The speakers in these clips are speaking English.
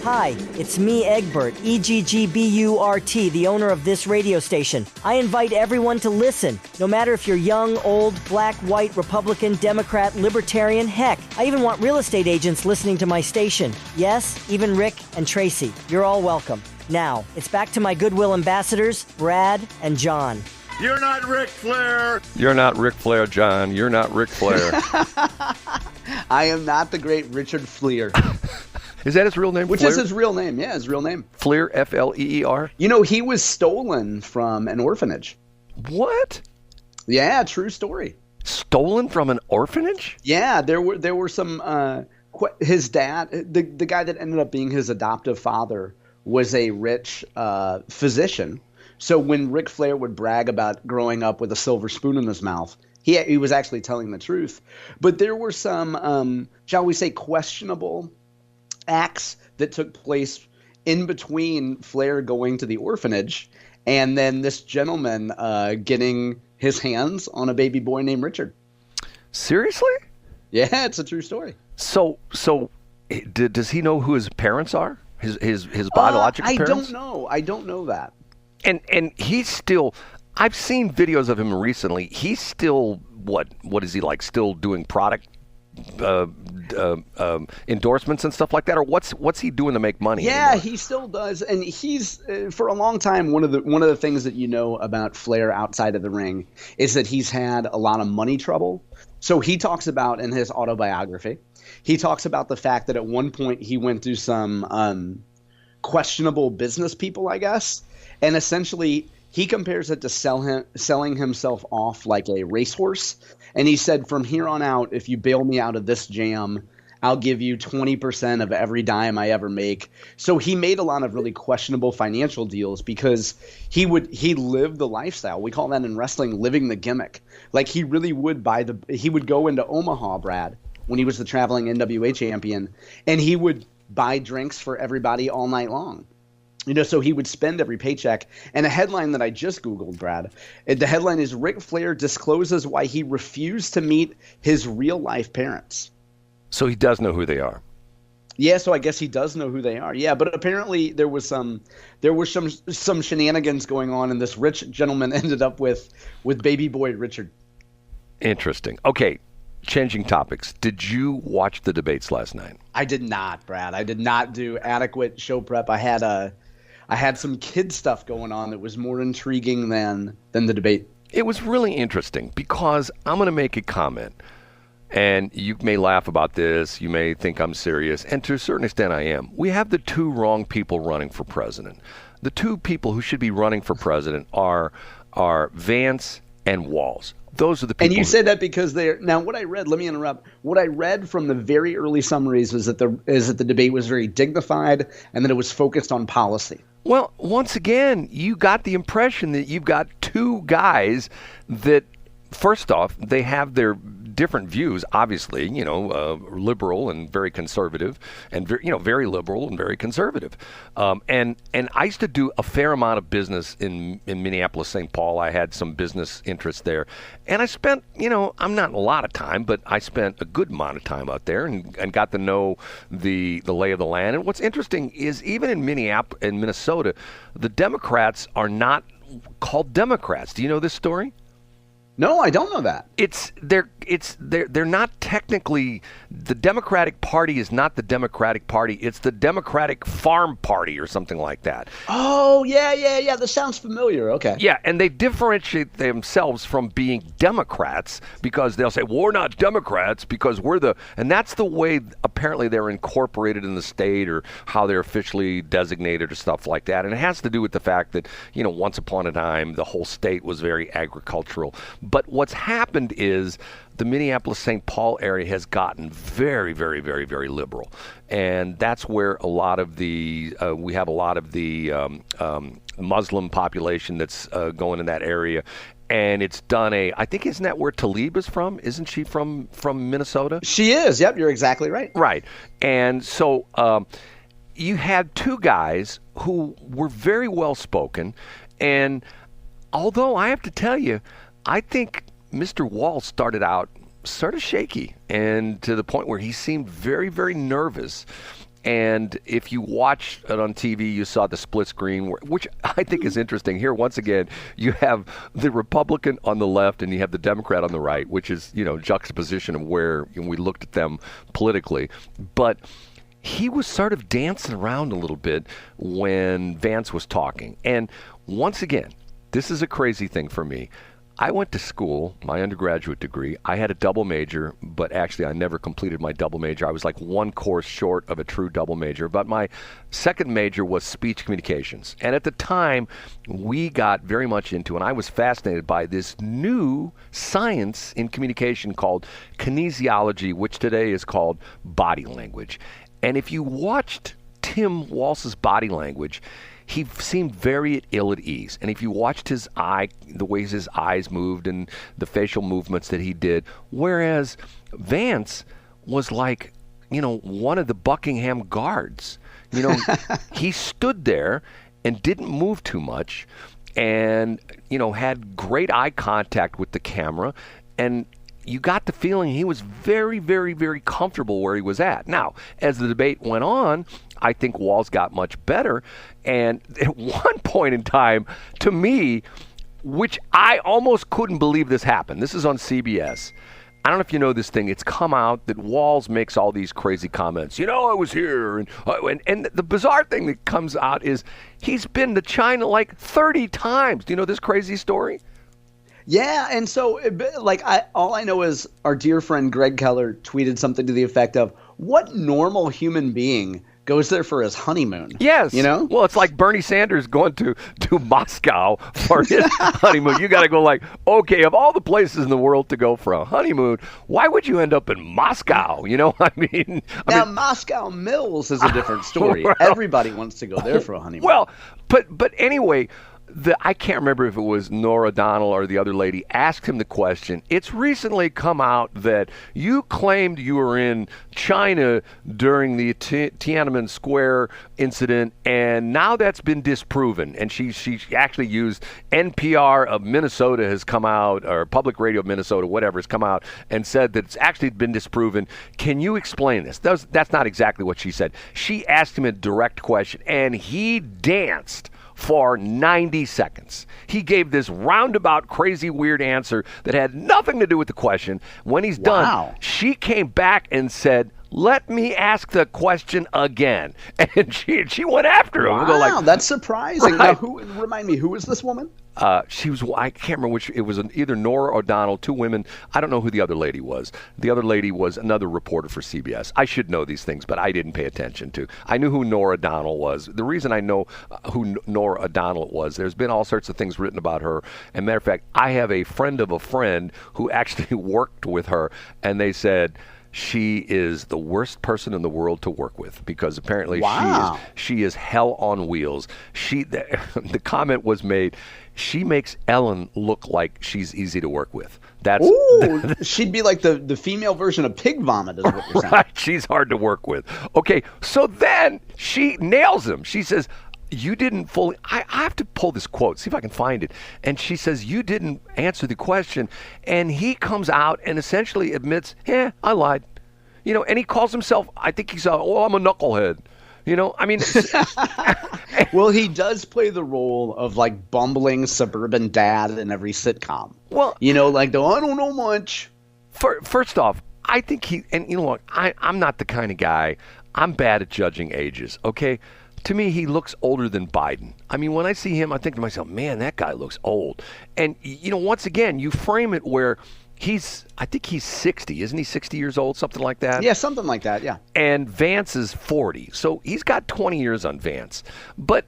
Hi, it's me, Egbert, Egggburt, the owner of this radio station. I invite everyone to listen, no matter if you're young, old, black, white, Republican, Democrat, Libertarian, heck, I even want real estate agents listening to my station. Yes, even Rick and Tracy. You're all welcome. Now, it's back to my Goodwill ambassadors, Brad and John. You're not Ric Flair. You're not Ric Flair, John. You're not Ric Flair. I am not the great Richard Fleer. Is that his real name? Which Flair? is his real name. Yeah, his real name. Fleer, F-L-E-E-R? You know, he was stolen from an orphanage. What? Yeah, true story. Stolen from an orphanage? Yeah, there were some his dad, the guy that ended up being his adoptive father, was a rich physician. So when Ric Flair would brag about growing up with a silver spoon in his mouth, he was actually telling the truth. But there were some, shall we say, questionable acts that took place in between Flair going to the orphanage and then this gentleman getting his hands on a baby boy named Richard. Seriously? Yeah, it's a true story. So does he know who his parents are? His biological parents? I don't know that. And he's still, I've seen videos of him recently. He's still, what is he like, still doing product endorsements and stuff like that, or what's he doing to make money? Yeah, anymore? he still does, and he's for a long time one of the things that you know about Flair outside of the ring is that he's had a lot of money trouble. So he talks about in his autobiography, he talks about the fact that at one point he went through some questionable business people, I guess, and essentially he compares it to selling himself off like a racehorse. And he said, from here on out, if you bail me out of this jam, I'll give you 20% of every dime I ever make. So he made a lot of really questionable financial deals because he lived the lifestyle. We call that in wrestling living the gimmick. Like he really would he would go into Omaha, Brad, when he was the traveling NWA champion, and he would buy drinks for everybody all night long. You know, so he would spend every paycheck. And a headline that I just Googled, Brad, the headline is Ric Flair discloses why he refused to meet his real-life parents. So he does know who they are. Yeah, so I guess he does know who they are. Yeah, but apparently there were some shenanigans going on, and this rich gentleman ended up with baby boy Richard. Interesting. Okay, changing topics. Did you watch the debates last night? I did not, Brad. I did not do adequate show prep. I had some kid stuff going on that was more intriguing than the debate. It was really interesting because I'm going to make a comment, and you may laugh about this, you may think I'm serious, and to a certain extent I am. We have the two wrong people running for president. The two people who should be running for president are Vance and Walz. Those are the people. And you said that because they're now. What I read, let me interrupt. What I read from the very early summaries was that the debate was very dignified and that it was focused on policy. Well, once again, you got the impression that you've got two guys that, first off, they have their different views, obviously, liberal and very conservative, and very liberal and very conservative. And I used to do a fair amount of business in Minneapolis, St. Paul. I had some business interests there, and I spent, I'm not a lot of time, but I spent a good amount of time out there and got to know the lay of the land. And what's interesting is even in Minnesota, the Democrats are not called Democrats. Do you know this story? No, I don't know that. They're not technically, the Democratic Party is not the Democratic Party. It's the Democratic Farm Party or something like that. Oh, yeah. That sounds familiar. Okay. Yeah, and they differentiate themselves from being Democrats because they'll say, well, we're not Democrats because and that's the way apparently they're incorporated in the state or how they're officially designated or stuff like that. And it has to do with the fact that, once upon a time, the whole state was very agricultural. But what's happened is the Minneapolis-St. Paul area has gotten very, very, very, very liberal. And that's where a lot of we have a lot of the Muslim population that's going in that area. And it's done I think, isn't that where Talib is from? Isn't she from Minnesota? She is. Yep, you're exactly right. Right. And so you had two guys who were very well spoken. And although I have to tell you, I think Mr. Walz started out sort of shaky and to the point where he seemed very, very nervous. And if you watch it on TV, you saw the split screen, which I think is interesting. Here, once again, you have the Republican on the left and you have the Democrat on the right, which is, juxtaposition of where we looked at them politically. But he was sort of dancing around a little bit when Vance was talking. And once again, this is a crazy thing for me. I went to school, my undergraduate degree. I had a double major, but actually I never completed my double major. I was like one course short of a true double major. But my second major was speech communications. And at the time, we got very much into, and I was fascinated by this new science in communication called kinesiology, which today is called body language. And if you watched Tim Walz's body language, he seemed very ill at ease. And if you watched his eye, the ways his eyes moved and the facial movements that he did, whereas Vance was like, one of the Buckingham guards. He stood there and didn't move too much and, had great eye contact with the camera. And you got the feeling he was very, very, very comfortable where he was at. Now, as the debate went on, I think Walz got much better. And at one point in time, to me, which I almost couldn't believe this happened. This is on CBS. I don't know if you know this thing. It's come out that Walz makes all these crazy comments. I was here. And the bizarre thing that comes out is he's been to China like 30 times. Do you know this crazy story? Yeah, and so, all I know is our dear friend Greg Keller tweeted something to the effect of, what normal human being goes there for his honeymoon? Yes. Well, it's like Bernie Sanders going to Moscow for his honeymoon. You got to go okay, of all the places in the world to go for a honeymoon, why would you end up in Moscow? Now, Moscow Mills is a different story. Well, everybody wants to go there for a honeymoon. Well, but anyway, I can't remember if it was Norah O'Donnell or the other lady asked him the question. It's recently come out that you claimed you were in China during the Tiananmen Square incident, and now that's been disproven. And she actually used NPR of Minnesota has come out, or Public Radio of Minnesota, whatever, has come out and said that it's actually been disproven. Can you explain this? That's not exactly what she said. She asked him a direct question, and he danced for 90 seconds. He gave this roundabout, crazy, weird answer that had nothing to do with the question. When he's done, she came back and said, let me ask the question again. And she went after him. Wow, that's surprising. Right. Now, remind me, who is this woman? She was, I can't remember which, it was either Norah O'Donnell, two women. I don't know who the other lady was. The other lady was another reporter for CBS. I should know these things, but I didn't pay attention to. I knew who Norah O'Donnell was. The reason I know who Norah O'Donnell was, there's been all sorts of things written about her. And matter of fact, I have a friend of a friend who actually worked with her, and they said, she is the worst person in the world to work with because apparently she is hell on wheels. The comment was made, she makes Ellen look like she's easy to work with. She'd be like the female version of pig vomit is what you're saying. Right, she's hard to work with. Okay, so then she nails him. She says, you didn't fully, I have to pull this quote, see if I can find it. And she says, you didn't answer the question. And he comes out and essentially admits, I lied. And he calls himself, I think he's, I'm a knucklehead. Well, he does play the role of bumbling suburban dad in every sitcom. Well, I don't know much. First off, I think look, I'm not the kind of guy, I'm bad at judging ages, okay? To me, he looks older than Biden. When I see him, I think to myself, man, that guy looks old. And, once again, you frame it where I think he's 60. Isn't he 60 years old, something like that? Yeah, something like that, yeah. And Vance is 40. So he's got 20 years on Vance. But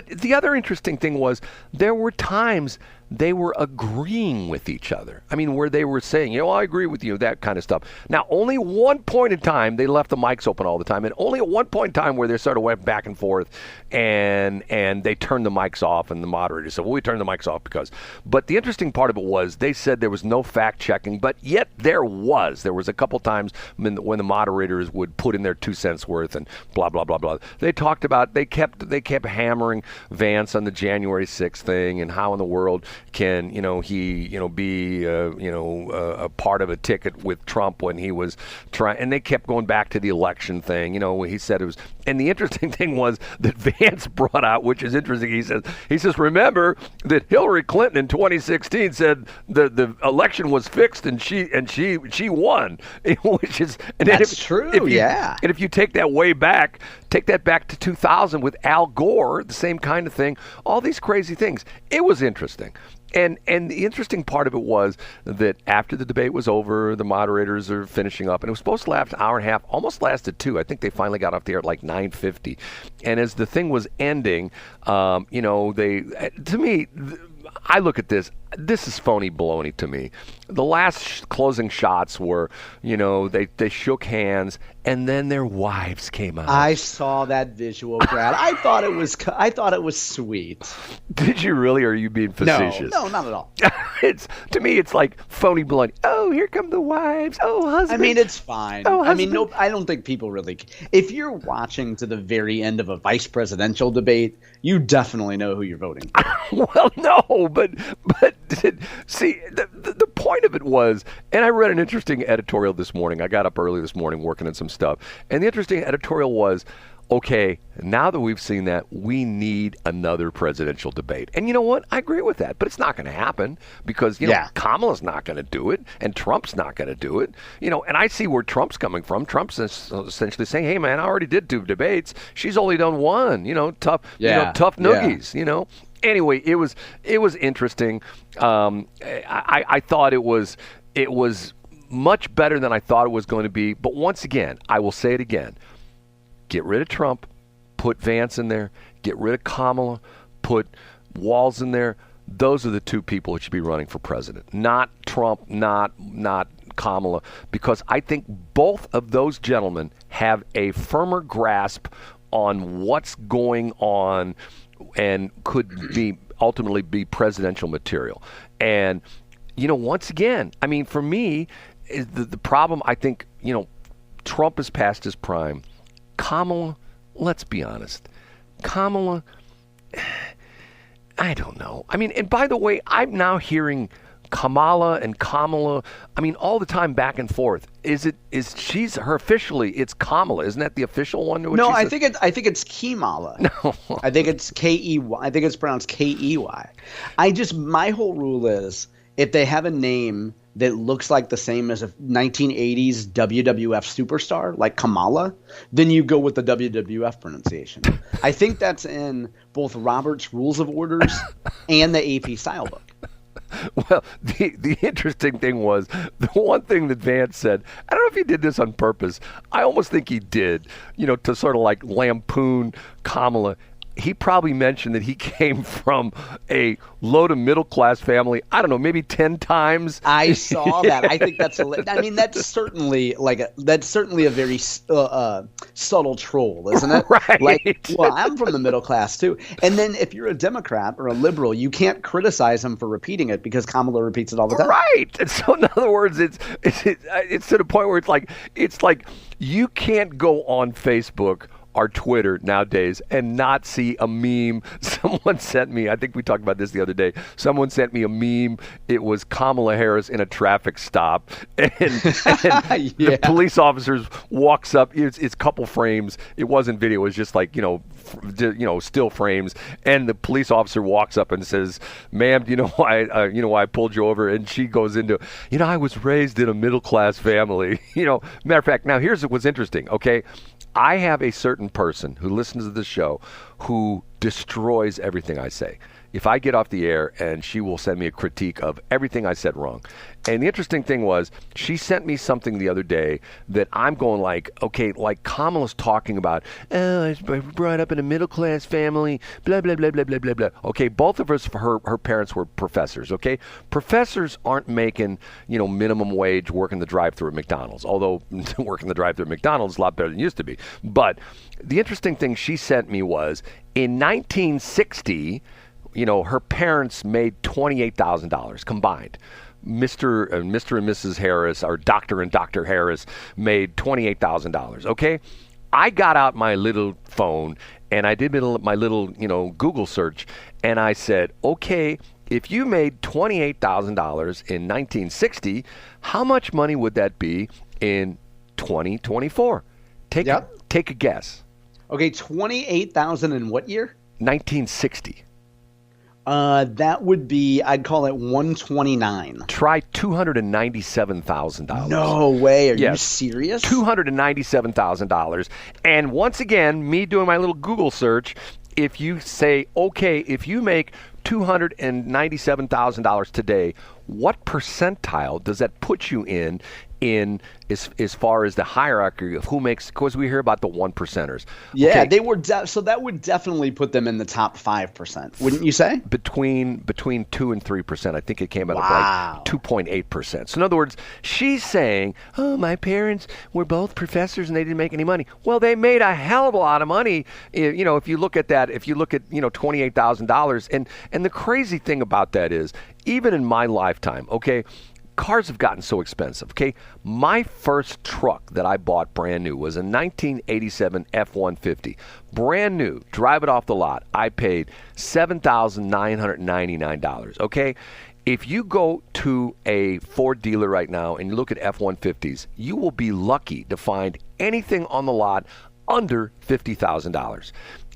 the other interesting thing was there were times they were agreeing with each other. Where they were saying, I agree with you, that kind of stuff. Now, only one point in time, they left the mics open all the time, and only at one point in time where they sort of went back and forth, and they turned the mics off, and the moderator said, well, we turned the mics off because. But the interesting part of it was they said there was no fact-checking, but yet there was. There was a couple times when the moderators would put in their 2 cents worth and blah, blah, blah, blah. They talked about, they kept hammering Vance on the January 6th thing and how in the world can he be a part of a ticket with Trump when he was trying, and they kept going back to the election thing. He said it was, and the interesting thing was that Vance brought out, which is interesting. He says remember that Hillary Clinton in 2016 said the election was fixed and she won, which is, and that's true. And if you take that back to 2000 with Al Gore, the same kind of thing, all these crazy things. It was interesting. And the interesting part of it was that after the debate was over, the moderators are finishing up, and it was supposed to last an hour and a half, almost lasted 2. I think they finally got off the air at like 9:50. And as the thing was ending, to me, I look at this. This is phony baloney to me. The last closing shots were, they shook hands, and then their wives came out. I saw that visual, Brad. I thought it was sweet. Did you really, or are you being facetious? No, not at all. To me, it's like phony baloney. Oh, here come the wives. Oh, husband. I mean, it's fine. Oh, no, I don't think people really. If you're watching to the very end of a vice presidential debate, you definitely know who you're voting for. Well, no, but see, the point of it was, and I read an interesting editorial this morning. I got up early this morning working on some stuff, and the interesting editorial was, okay, now that we've seen that, we need another presidential debate. And you know what? I agree with that, but it's not going to happen because, Kamala's not going to do it, and Trump's not going to do it. And I see where Trump's coming from. Trump's essentially saying, hey, man, I already did 2 debates. She's only done 1, tough noogies, Anyway, it was interesting. I thought it was much better than I thought it was going to be. But once again, I will say it again. Get rid of Trump, put Vance in there. Get rid of Kamala, put Walz in there. Those are the 2 people who should be running for president. Not Trump, not Kamala, because I think both of those gentlemen have a firmer grasp on what's going on and could be ultimately be presidential material. And, once again, I mean, for me, is the problem, I think, Trump is past his prime. Kamala, let's be honest. Kamala, I don't know. I mean, and by the way, I'm now hearing Kamala and Kamala, I mean, all the time back and forth. She's her officially, it's Kamala. Isn't that the official one? No, I think it's Kamala. No. I think it's K-E-Y. I think it's pronounced K-E-Y. My whole rule is if they have a name that looks like the same as a 1980s WWF superstar, like Kamala, then you go with the WWF pronunciation. I think that's in both Robert's Rules of Orders and the AP Style Book. Well, the interesting thing was, the one thing that Vance said, I don't know if he did this on purpose. I almost think he did, to sort of like lampoon Kamala. He probably mentioned that he came from a low to middle class family. I don't know, maybe 10 times. I saw that. I think that's that's certainly a very subtle troll, isn't it? Right. Well, I'm from the middle class too. And then if you're a Democrat or a liberal, you can't criticize him for repeating it because Kamala repeats it all the time. Right. And so in other words, it's to the point where it's like you can't go on Facebook or Twitter nowadays and not see a meme. Someone sent me, I think we talked about this the other day, someone sent me a meme. It was Kamala Harris in a traffic stop, and the police officers walks up, it's a couple frames, it wasn't video, it was just like, still frames, and the police officer walks up and says, ma'am, do you know why I pulled you over? And she goes into, I was raised in a middle class family. Matter of fact, now here's what's interesting, okay? I have a certain person who listens to the show who destroys everything I say. If I get off the air, and she will send me a critique of everything I said wrong. And the interesting thing was, she sent me something the other day that I'm going like, okay, like Kamala's talking about, oh, I was brought up in a middle-class family, blah, blah, blah, blah, blah, blah, blah. Okay, both of us, her parents were professors, okay? Professors aren't making, minimum wage working the drive-thru at McDonald's, although working the drive-thru at McDonald's is a lot better than it used to be. But the interesting thing she sent me was, in 1960, her parents made $28,000 combined. Mr. and Mrs. Harris, or Dr. and Dr. Harris, made $28,000. Okay, I got out my little phone and I did my little Google search, and I said, okay, if you made $28,000 in 1960, how much money would that be in 2024? Take a guess. Okay, 28,000 in what year? 1960. That would be, I'd call it 129. Try $297,000. No way. Are you serious? $297,000. And once again, me doing my little Google search, if you say, okay, if you make $297,000 today, what percentile does that put you in as far as the hierarchy of who makes, because we hear about the 1%ers. Yeah, okay. they were so that would definitely put them in the top 5%, wouldn't you say? Between 2 and 3%. I think it came out of like 2.8%. So in other words, she's saying, oh, my parents were both professors and they didn't make any money. Well, they made a hell of a lot of money. You know, if you look at that, $28,000, and the crazy thing about that is, even in my lifetime, okay, cars have gotten so expensive, okay? My first truck that I bought brand new was a 1987 F-150. Brand new, drive it off the lot. I paid $7,999, okay? If you go to a Ford dealer right now and you look at F-150s, you will be lucky to find anything on the lot under $50,000.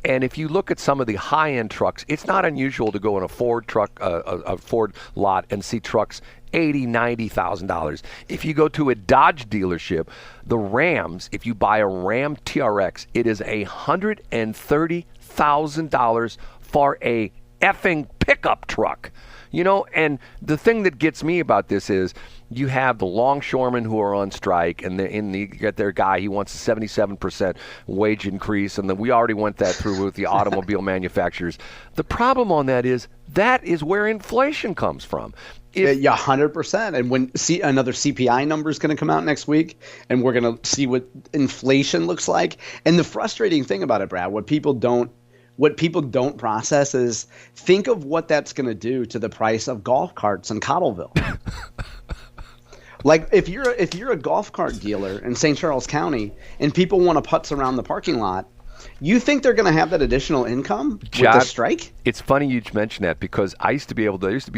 And if you look at some of the high-end trucks, it's not unusual to go in a Ford truck, a Ford lot, and see trucks $80,000, $90,000. If you go to a Dodge dealership, the Rams, if you buy a Ram TRX, it is $130,000 for a effing pickup truck. You know, and the thing that gets me about this is you have the longshoremen who are on strike, and you get their guy, he wants a 77% wage increase, and then we already went that through with the automobile manufacturers. The problem on that is where inflation comes from. Yeah, 100%. And when another CPI number is going to come out next week, and we're going to see what inflation looks like. And the frustrating thing about it, Brad, what people don't process is, think of what that's going to do to the price of golf carts in Cottleville. Like, if you're a golf cart dealer in St. Charles County and people want to putz around the parking lot, you think they're going to have that additional income with the strike? It's funny you mention that, because there used to be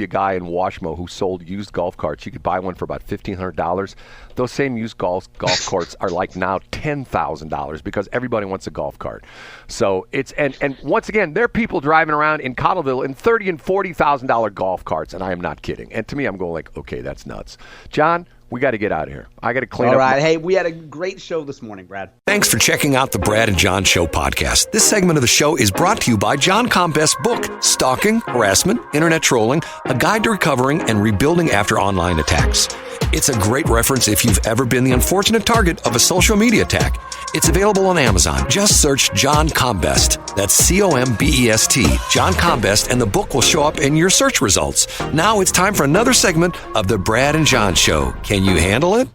a guy in Washmo who sold used golf carts. You could buy one for about $1,500. Those same used golf carts are like now $10,000 because everybody wants a golf cart. So it's and once again, there are people driving around in Cottleville in $30,000 and $40,000 golf carts, and I am not kidding. And to me, I'm going like, okay, that's nuts. John, we got to get out of here. I got to clean up. All right. Hey, we had a great show this morning, Brad. Thanks for checking out the Brad and John Show podcast. This segment of the show is brought to you by John Combest's book, Stalking, Harassment, Internet Trolling, A Guide to Recovering and Rebuilding After Online Attacks. It's a great reference if you've ever been the unfortunate target of a social media attack. It's available on Amazon. Just search John Combest. That's Combest, John Combest, and the book will show up in your search results. Now it's time for another segment of the Brad and John Show. Can you handle it?